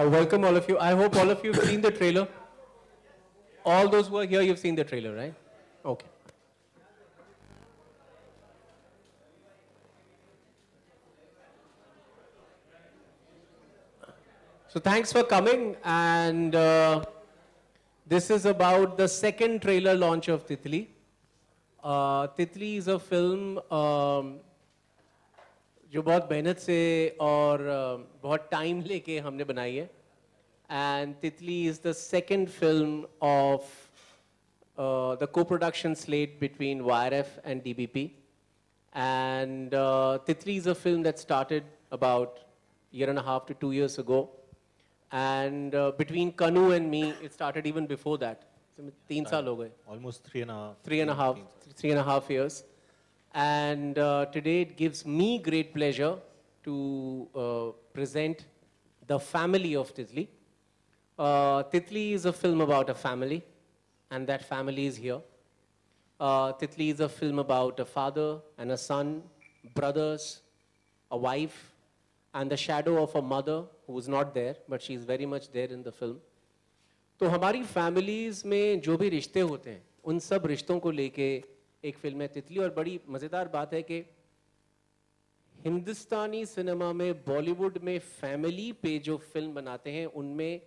Welcome all of you. I hope all of you have seen the trailer. All those who are here, you've seen the trailer, right? Okay. So thanks for coming, and this is about the second trailer launch of Titli. Titli is a film जो बहुत मेहनत से और बहुत time लेके हमने बनाई है. And Titli is the second film of the co-production slate between YRF and DBP. And Titli is a film that started about a year and a half to 2 years ago. And between Kanu and me, it started even before that. 3 साल हो गए. Almost 3.5. 3.5 years. And today it gives me great pleasure to present the family of Titli. Titli is a film about a family, and that family is here. Titli is a film about a father and a son, brothers, a wife, and the shadow of a mother who is not there, but she is very much there in the film. तो हमारी families में जो भी रिश्ते होते हैं, उन सब रिश्तों को लेके एक फिल्म है तितली. और बड़ी मज़ेदार बात है कि हिंदुस्तानी सिनेमा में, बॉलीवुड में फैमिली पे जो फिल्म बनाते हैं, उनमें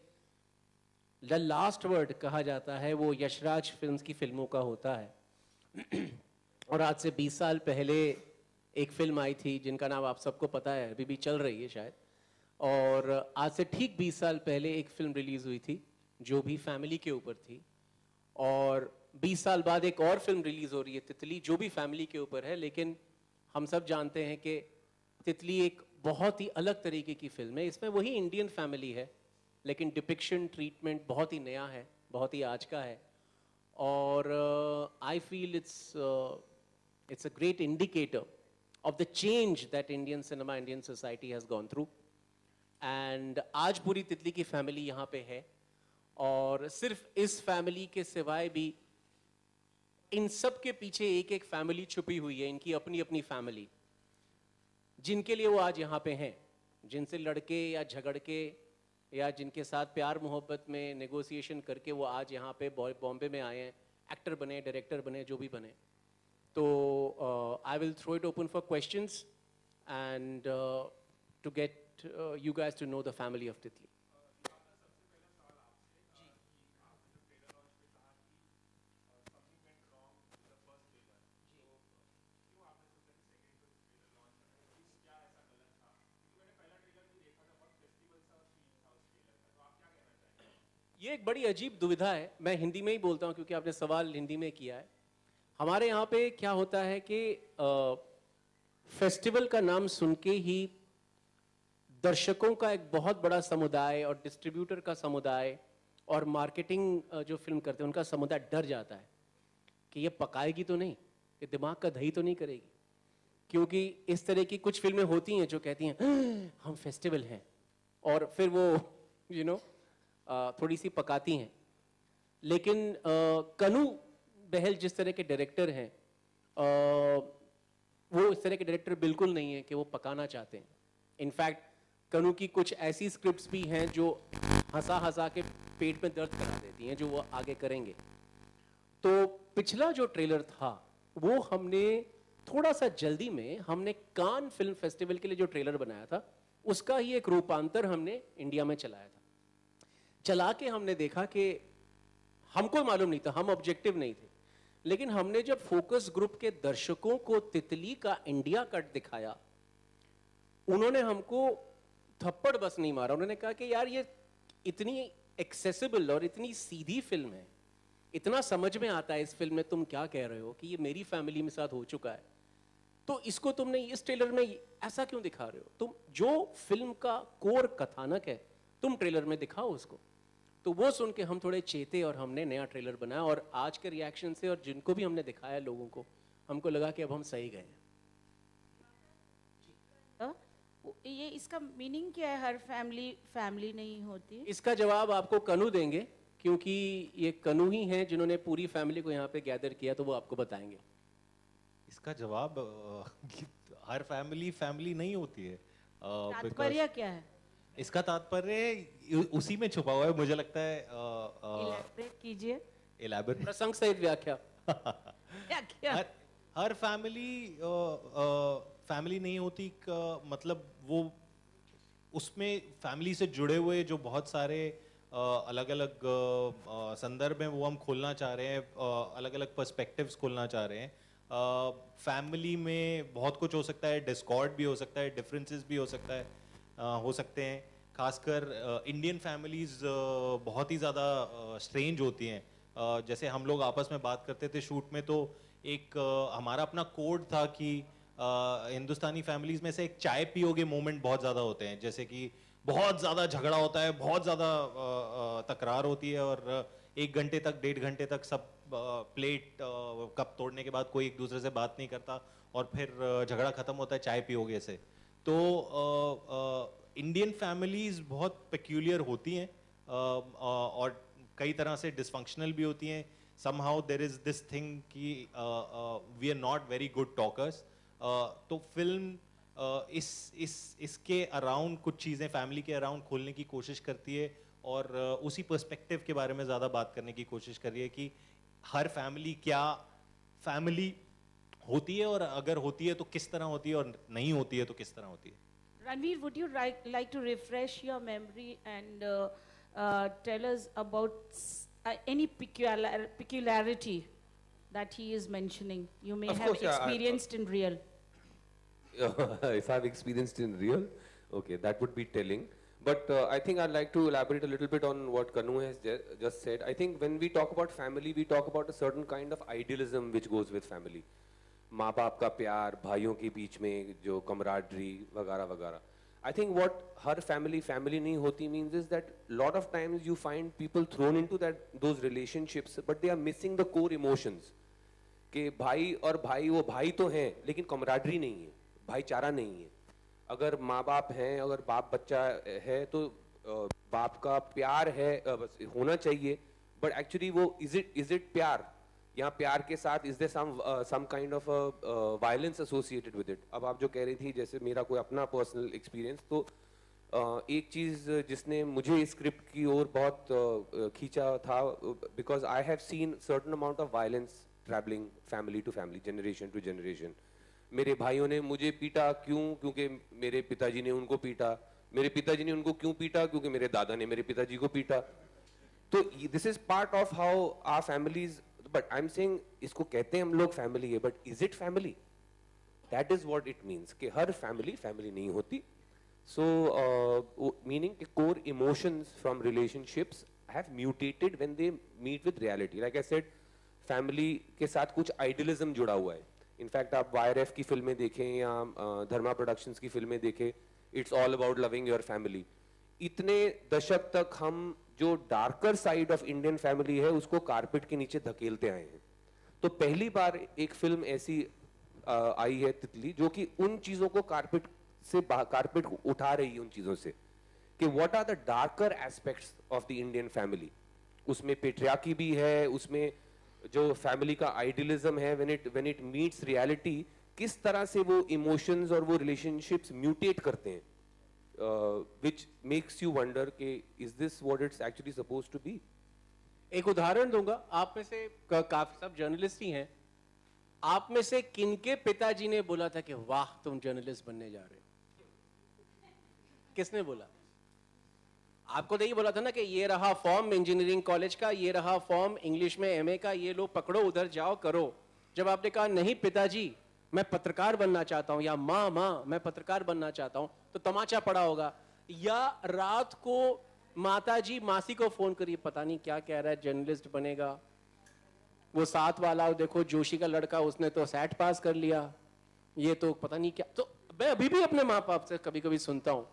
द लास्ट वर्ड कहा जाता है वो यशराज फिल्म्स की फिल्मों का होता है. और आज से 20 साल पहले एक फिल्म आई थी जिनका नाम आप सबको पता है, अभी भी चल रही है शायद. और आज से ठीक 20 साल पहले एक फिल्म रिलीज़ हुई थी जो भी फैमिली के ऊपर थी. और 20 साल बाद एक और फिल्म रिलीज़ हो रही है तितली, जो भी फैमिली के ऊपर है. लेकिन हम सब जानते हैं कि तितली एक बहुत ही अलग तरीके की फिल्म है. इसमें वही इंडियन फैमिली है, लेकिन डिपिक्शन, ट्रीटमेंट बहुत ही नया है, बहुत ही आज का है. और I feel it's a great indicator of the change that Indian cinema, Indian society has gone through. And आज पूरी तितली की फैमिली यहाँ पे है. और सिर्फ इस फैमिली के सिवाय भी इन सब के पीछे एक एक फैमिली छुपी हुई है, इनकी अपनी अपनी फैमिली, जिनके लिए वो आज यहाँ पे हैं, जिनसे लड़के या झगड़ के या जिनके साथ प्यार मोहब्बत में नेगोशिएशन करके वो आज यहाँ पे बॉम्बे में आए हैं, एक्टर बने, डायरेक्टर बने, जो भी बने. तो I will throw it open for questions and to get you guys to know the family of titli. ये एक बड़ी अजीब दुविधा है. मैं हिंदी में ही बोलता हूँ क्योंकि आपने सवाल हिंदी में किया है. हमारे यहाँ पे क्या होता है कि फेस्टिवल का नाम सुन के ही दर्शकों का एक बहुत बड़ा समुदाय और डिस्ट्रीब्यूटर का समुदाय और मार्केटिंग जो फिल्म करते हैं उनका समुदाय डर जाता है कि ये पकाएगी तो नहीं, ये दिमाग का दही तो नहीं करेगी. क्योंकि इस तरह की कुछ फिल्में होती हैं जो कहती हैं हम फेस्टिवल हैं, और फिर वो थोड़ी सी पकाती हैं. लेकिन कनु बहल जिस तरह के डायरेक्टर हैं, वो इस तरह के डायरेक्टर बिल्कुल नहीं है कि वो पकाना चाहते हैं. इनफैक्ट कनु की कुछ ऐसी स्क्रिप्ट्स भी हैं जो हंसा हंसा के पेट में दर्द करा देती हैं, जो वो आगे करेंगे. तो पिछला जो ट्रेलर था वो हमने थोड़ा सा जल्दी में, हमने कान फिल्म फेस्टिवल के लिए जो ट्रेलर बनाया था उसका ही एक रूपांतर हमने इंडिया में चलाया था. चला के हमने देखा कि हमको मालूम नहीं था, हम ऑब्जेक्टिव नहीं थे, लेकिन हमने जब फोकस ग्रुप के दर्शकों को तितली का इंडिया कट दिखाया, उन्होंने हमको थप्पड़ बस नहीं मारा. उन्होंने कहा कि यार ये इतनी एक्सेसिबल और इतनी सीधी फिल्म है, इतना समझ में आता है इस फिल्म में तुम क्या कह रहे हो कि ये मेरी फैमिली में साथ हो चुका है, तो इसको तुमने इस ट्रेलर में ऐसा क्यों दिखा रहे हो? तुम जो फिल्म का कोर कथानक है तुम ट्रेलर में दिखाओ उसको. तो वो सुन के हम थोड़े चेते और हमने नया ट्रेलर बनाया. और आज के रिएक्शन से और जिनको भी हमने दिखाया लोगों को, हमको लगा कि अब हम सही गए. ये इसका मीनिंग क्या है? हर फैमिली नहीं होती. इसका जवाब आपको कनु देंगे, क्योंकि ये कनु ही हैं जिन्होंने पूरी फैमिली को यहाँ पे गैदर किया, तो वो आपको बताएंगे. इसका जवाब हर फैमिली नहीं होती है. तात्पर्य क्या है? इसका तात्पर्य उसी में छुपा हुआ है, मुझे लगता है। इलैबोरेट कीजिए। एलैबोरेट प्रसंग सहित व्याख्या। क्या हर फैमिली नहीं होती मतलब वो उसमें फैमिली से जुड़े हुए जो बहुत सारे अलग अलग संदर्भ हैं वो हम खोलना चाह रहे हैं, अलग अलग पर्सपेक्टिव्स खोलना चाह रहे हैं। फैमिली में बहुत कुछ हो सकता है, डिस्कॉर्ड भी हो सकता है, डिफरेंसेस भी हो सकता है, हो सकते हैं। खासकर इंडियन फैमिलीज बहुत ही ज़्यादा स्ट्रेंज होती हैं। जैसे हम लोग आपस में बात करते थे शूट में, तो एक हमारा अपना कोड था कि हिंदुस्तानी फैमिलीज में से एक चाय पियोगे मोमेंट बहुत ज़्यादा होते हैं। जैसे कि बहुत ज़्यादा झगड़ा होता है, बहुत ज़्यादा तकरार होती है और 1 घंटे तक 1.5 घंटे तक सब प्लेट कप तोड़ने के बाद कोई एक दूसरे से बात नहीं करता और फिर झगड़ा ख़त्म होता है चाय पियोगे से। तो इंडियन फैमिलीज बहुत पेक्यूलियर होती हैं और कई तरह से डिसफंक्शनल भी होती हैं। somehow there is this thing कि we are not very good talkers। तो फिल्म इसके अराउंड कुछ चीज़ें फैमिली के अराउंड खोलने की कोशिश करती है और उसी पर्सपेक्टिव के बारे में ज़्यादा बात करने की कोशिश कर रही है कि हर फैमिली क्या फैमिली होती है और अगर होती है तो किस तरह होती है और नहीं होती है तो किस तरह होती है। Ranveer, would you like to refresh your memory and tell us about any peculiarity that he is mentioning? You may Of have course, yeah, experienced in real. If I've experienced in real, okay, that would be telling. But I think I'd like to elaborate a little bit on what Kanu has just said. I think when we talk about family, we talk about a certain kind of idealism which goes with family. माँ बाप का प्यार, भाइयों के बीच में जो camaraderie वगैरह वगैरह. I think what her family नहीं होती means is that lot of times you find people thrown into those relationships, but they are missing the core emotions. कि भाई और भाई वो भाई तो हैं लेकिन camaraderie नहीं है, भाईचारा नहीं है। अगर माँ बाप हैं, अगर बाप बच्चा है तो बाप का प्यार है होना चाहिए, but actually वो is it प्यार? यहाँ प्यार के साथ is there some kind of violence associated with it? अब आप जो कह रही थी जैसे मेरा कोई अपना personal experience, तो एक चीज़ जिसने मुझे इस स्क्रिप्ट की ओर बहुत खींचा था, because I have seen certain amount of violence traveling family to family, generation to generation. मेरे भाइयों ने मुझे पीटा क्यों? क्योंकि मेरे पिताजी ने उनको पीटा। मेरे पिताजी ने उनको क्यों पीटा? क्योंकि मेरे दादा ने मेरे पिताजी को पीटा। तो this is part of how our families, but I'm saying इसको कहते हैं हम लोग family है, but is it family? That is what it means कि हर family नहीं होती। So meaning कि core emotions from relationships have mutated when they meet with reality. Like I said, family के साथ कुछ idealism जुड़ा हुआ है। इनफैक्ट आप YRF की फिल्में देखें या धर्मा प्रोडक्शंस की फिल्में देखें, it's all about loving your family. इतने दशक तक हम जो darker side of Indian family है उसको कारपेट के नीचे धकेलते आए हैं। तो पहली बार एक फिल्म ऐसी आई है तितली जो कि उन चीजों को कारपेट उठा रही है, उन चीजों से कि what are the darker aspects of the Indian family. उसमें पेट्रियार्की भी है, उसमें जो फैमिली का आइडियलिज्म है, when it meets reality, किस तरह से वो इमोशंस और वो रिलेशनशिप्स म्यूटेट करते हैं, which makes you wonder कि is this what it's actually supposed to be? एक उदाहरण दूंगा। आप में से काफी सब जर्नलिस्ट ही हैं, आप में से किनके पिताजी ने बोला था कि वाह तुम जर्नलिस्ट बनने जा रहे हो? किसने बोला? आपको तो ये बोला था ना कि ये रहा फॉर्म इंजीनियरिंग कॉलेज का, ये रहा फॉर्म इंग्लिश में MA का, ये लो पकड़ो उधर जाओ करो। जब आपने कहा नहीं पिताजी मैं पत्रकार बनना चाहता हूं, या माँ मैं पत्रकार बनना चाहता हूं, तो तमाचा पड़ा होगा। या रात को माताजी मासी को फोन करिए, पता नहीं क्या कह रहा है, जर्नलिस्ट बनेगा। वो साथ वाला देखो जोशी का लड़का, उसने तो सेट पास कर लिया, ये तो पता नहीं क्या। तो मैं अभी भी अपने माँ बाप से कभी कभी सुनता हूँ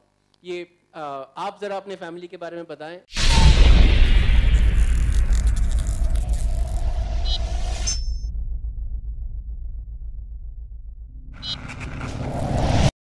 ये। आप जरा अपने फैमिली के बारे में बताएं।